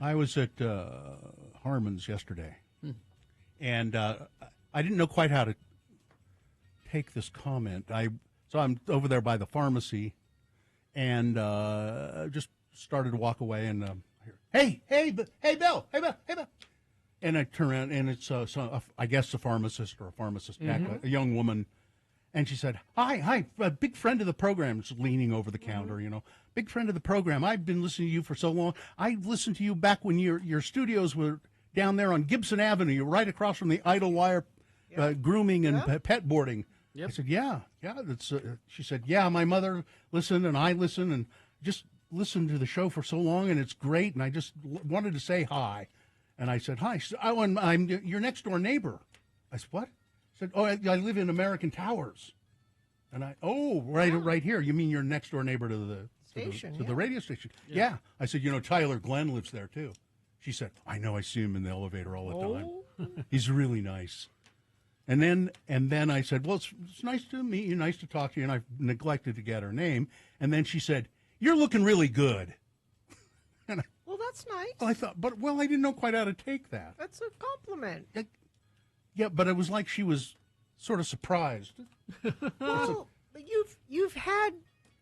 I was at Harmons yesterday, and I didn't know quite how to take this comment. So I'm over there by the pharmacy, and just started to walk away, and hey, Bill. And I turn around, and it's I guess a pharmacist or a pharmacist tech, a young woman. And she said, hi, a big friend of the program. Just leaning over the counter, big friend of the program. I've been listening to you for so long. I listened to you back when your studios were down there on Gibson Avenue, right across from the Idlewire grooming and pet boarding. Yep. I said, yeah. That's. She said, yeah, my mother listened and I listened and just listened to the show for so long, and it's great. And I just wanted to say hi. And I said, hi. She said, I'm your next door neighbor. I said, what? Said, I live in American Towers, and right here. You mean your next door neighbor to the station, to the radio station? Yeah. I said, Tyler Glenn lives there too. She said, I know. I see him in the elevator all the time. He's really nice. And then I said, well, it's nice to meet you, nice to talk to you, and I've neglected to get her name. And then she said, you're looking really good. Well, that's nice. I thought, I didn't know quite how to take that. That's a compliment. Yeah, but it was like she was sort of surprised. Well, you've had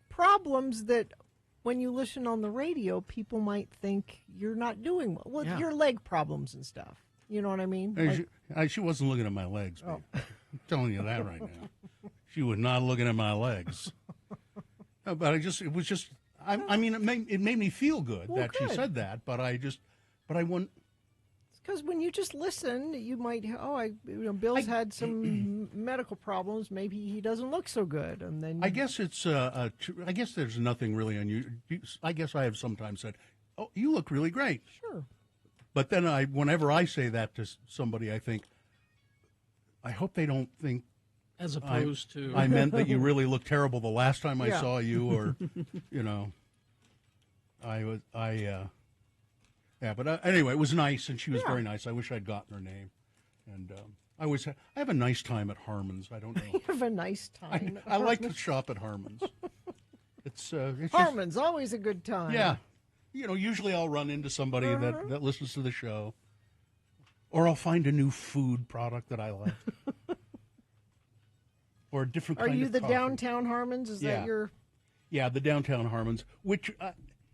problems that when you listen on the radio, people might think you're not doing well. Well, your leg problems and stuff. You know what I mean? She wasn't looking at my legs. Oh. I'm telling you that right now. She was not looking at my legs. No, but it made me feel good that she said that. But I want. Because when you just listen, you might, Bill's had some medical problems. Maybe he doesn't look so good, and then I guess it's. I guess there's nothing really unusual. I guess I have sometimes said, "Oh, you look really great." Sure. But then whenever I say that to somebody, I think, I hope they don't think. As opposed to, I meant that you really looked terrible the last time I saw you, or, Yeah, but anyway, it was nice, and she was very nice. I wish I'd gotten her name. And I have a nice time at Harmons. I don't know. You have a nice time. I like to shop at Harmons. It's Harmons, always a good time. Yeah. Usually I'll run into somebody that listens to the show, or I'll find a new food product that I like. Or a different kind of Are you the coffee. Downtown Harmons? Is that your... Yeah, the Downtown Harmons, which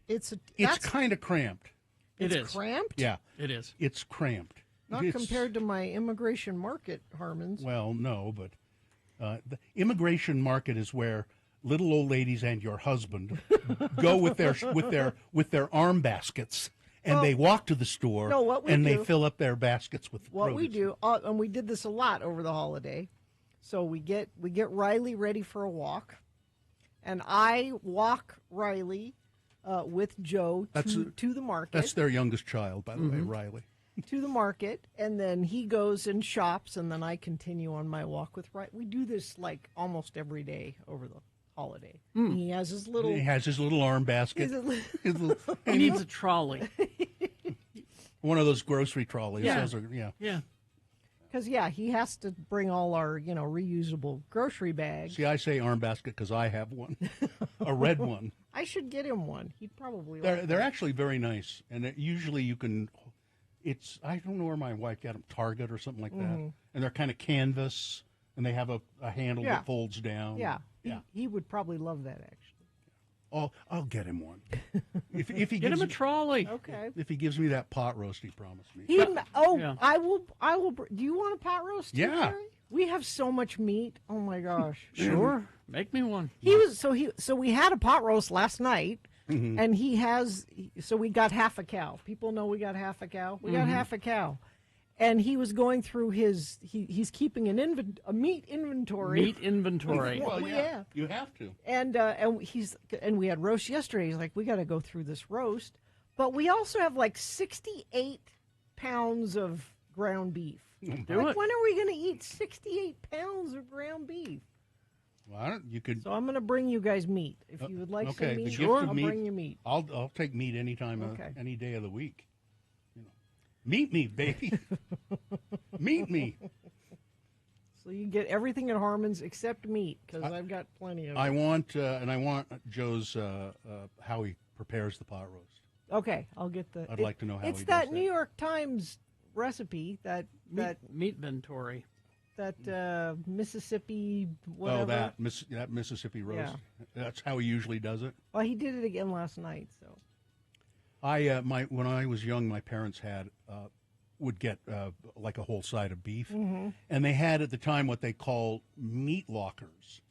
it's kind of cramped. It's cramped? Yeah. It is. It's cramped. Not compared to my Immigration Market Harmons. Well, no, but the Immigration Market is where little old ladies and your husband go with their arm baskets. And they walk to the store they fill up their baskets with what produce. We do, and we did this a lot over the holiday. So we get Riley ready for a walk, and I walk Riley with Joe to the market. That's their youngest child, by the way, Riley. To the market, and then he goes and shops, and then I continue on my walk with Riley. We do this like almost every day over the holiday. He has his little arm basket. He needs a trolley. One of those grocery trolleys. Yeah. Because, he has to bring all our, reusable grocery bags. See, I say arm basket because I have one, a red one. I should get him one. He'd probably They're actually very nice. And usually you can, I don't know where my wife got them, Target or something like that. And they're kind of canvas, and they have a handle that folds down. Yeah. He would probably love that, actually. Oh, I'll get him one. If he get him a trolley. Okay. If he gives me that pot roast he promised me. I will. Do you want a pot roast? Yeah. Terry? We have so much meat. Oh my gosh. Sure. Make me one. So we had a pot roast last night, and we got half a cow. People know we got half a cow. We got half a cow. And he was going through he's keeping a meat inventory. Meat inventory. Well, yeah, you have to. And we had roast yesterday. He's like, we got to go through this roast, but we also have like 68 pounds of ground beef. When are we going to eat 68 pounds of ground beef? Well, you could. So I'm going to bring you guys meat if you would like some meat. I'll bring you meat. I'll take meat anytime, any day of the week. Meet me, baby. Meet me. So you get everything at Harmon's except meat, because I've got plenty of it. I want Joe's how he prepares the pot roast. Okay, I'll get the. I'd like to know how it's he that does New that. York Times recipe that Meat inventory. Mississippi whatever. Oh, that Mississippi roast. Yeah. That's how he usually does it. Well, he did it again last night. So when I was young, my parents would get like a whole side of beef, and they had at the time what they call meat lockers,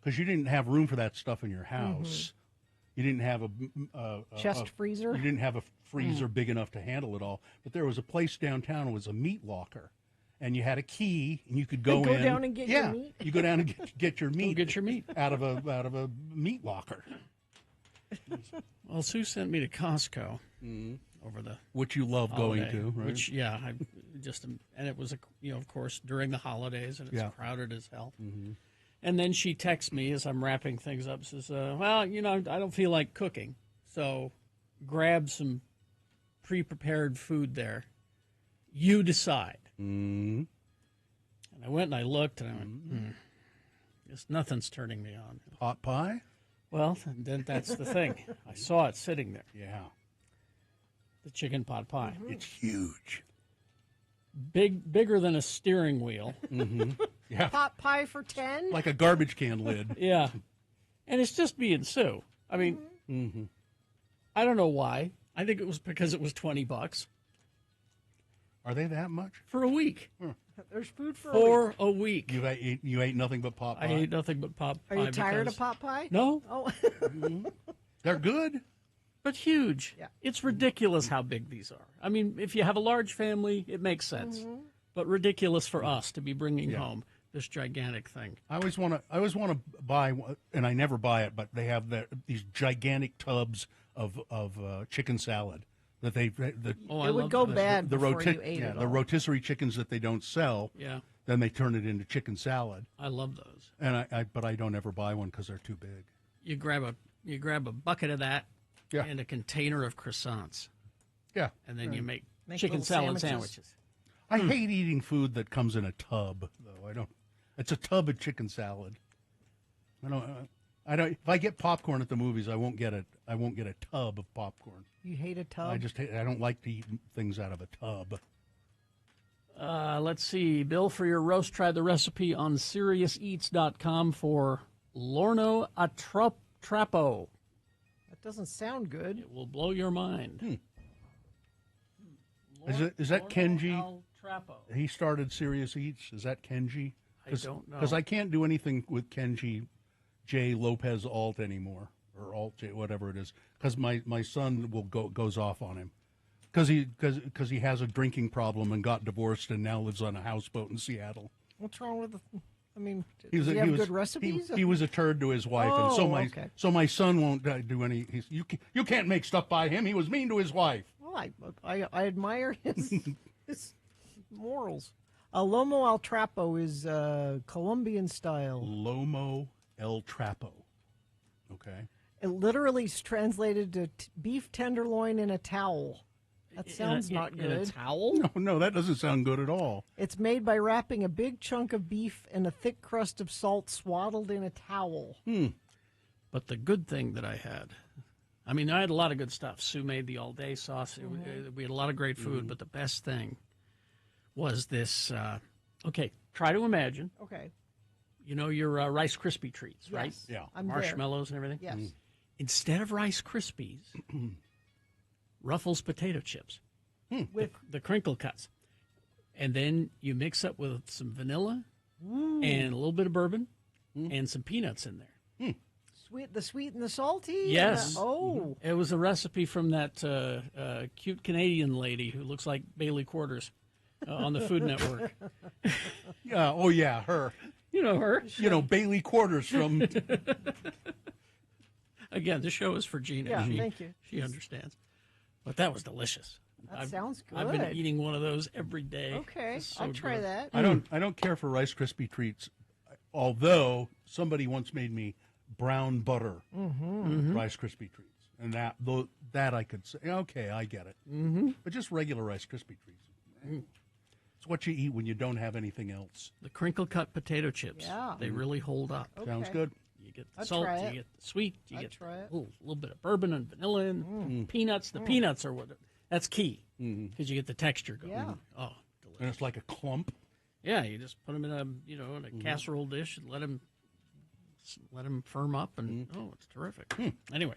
because you didn't have room for that stuff in your house. You didn't have a chest freezer. You didn't have a freezer big enough to handle it all. But there was a place downtown. It was a meat locker, and you had a key, and you could go in. Down and get your meat. You go down and get your meat. Get your meat out of a meat locker. Well, Sue sent me to Costco over the which you love holiday, going to, right? Which I just and it was of course during the holidays, and it's crowded as hell. And then she texts me as I'm wrapping things up, says, well, I don't feel like cooking, so grab some pre-prepared food there. You decide. And I went and I looked, and I went, just nothing's turning me on. Pot pie? Well, then that's the thing. I saw it sitting there. Yeah. The chicken pot pie. It's huge. Bigger than a steering wheel. Yeah. Pot pie for 10? Like a garbage can lid. Yeah. And it's just me and Sue. I mean, I don't know why. I think it was because it was $20 Are they that much? for a week. There's food for For a week. You ate nothing but pot pie? I ate nothing but pot pie. Are you tired because- of pot pie? No, Oh, They're good. but huge. Yeah. It's ridiculous how big these are. I mean, if you have a large family, it makes sense. But ridiculous for us to be bringing home this gigantic thing. I always want to buy, and I never buy it, but they have these gigantic tubs of chicken salad that I it would love go those. bad the before you ate it the all. rotisserie chickens that they don't sell. Yeah, Then they turn it into chicken salad, I love those. and but I don't ever buy one because they're too big. You grab a bucket of that Yeah. and a container of croissants, Yeah, and then you make Make chicken little salad sandwiches. sandwiches. I hate eating food that comes in a tub, though. I don't. It's a tub of chicken salad. I don't. If I get popcorn at the movies, I won't get it. I won't get a tub of popcorn. You hate a tub? I don't like to eat things out of a tub. Let's see. Bill, for your roast, try the recipe on SeriousEats.com for Lorno Atrapo. That doesn't sound good. It will blow your mind. Is that Kenji? Trapo. He started Serious Eats. Is that Kenji? I don't know. Because I can't do anything with Kenji J. Lopez Alt anymore, or Alt J, whatever it is. Because my son goes off on him. Because he has a drinking problem and got divorced and now lives on a houseboat in Seattle. What's wrong with I mean, He does he have good recipes? He was a turd to his wife, and Oh, so my son won't do any. You can't make stuff by him. He was mean to his wife. Well, I admire his morals. Lomo al trapo is Colombian style. Lomo el Trapo. Okay. It literally is translated to beef tenderloin in a towel. That sounds not In a good. towel? No, that doesn't sound good at all. It's made by wrapping a big chunk of beef in a thick crust of salt swaddled in a towel. But the good thing that I had, I mean, I had a lot of good stuff. Sue made the all-day sauce. We had a lot of great food, but the best thing was this. Okay, try to imagine. Okay. You know your Rice Krispie treats, right? Yes. Yeah. I'm there. Marshmallows and everything? Yes. Instead of Rice Krispies, Ruffles potato chips. With The crinkle cuts. And then you mix up with some vanilla and a little bit of bourbon and some peanuts in there. the sweet and the salty. Yes. Oh. It was a recipe from that cute Canadian lady who looks like Bailey Quarters on the Food Network. Yeah. Oh yeah, her. You know her. Bailey Quarters from. Again, the show is for Gina. Yeah, thank you. She understands. But that was delicious. That sounds good. I've been eating one of those every day. Okay, It's so I'll try good. that. I don't care for Rice Krispie treats, although somebody once made me brown butter Rice Krispie treats, and that I could say, okay, I get it. But just regular Rice Krispie treats, it's what you eat when you don't have anything else. The crinkle cut potato chips. Yeah. They really hold up. Sounds Okay. good. You you get the I'd salt? try Do it. you get the sweet? Do you I'd get try it. a little bit of bourbon and vanilla and peanuts? The peanuts are that's key because you get the texture going. Yeah. Oh, And delicious. it's like a clump. Yeah, you just put them in a casserole dish and let them firm up, and oh, it's terrific. Anyway,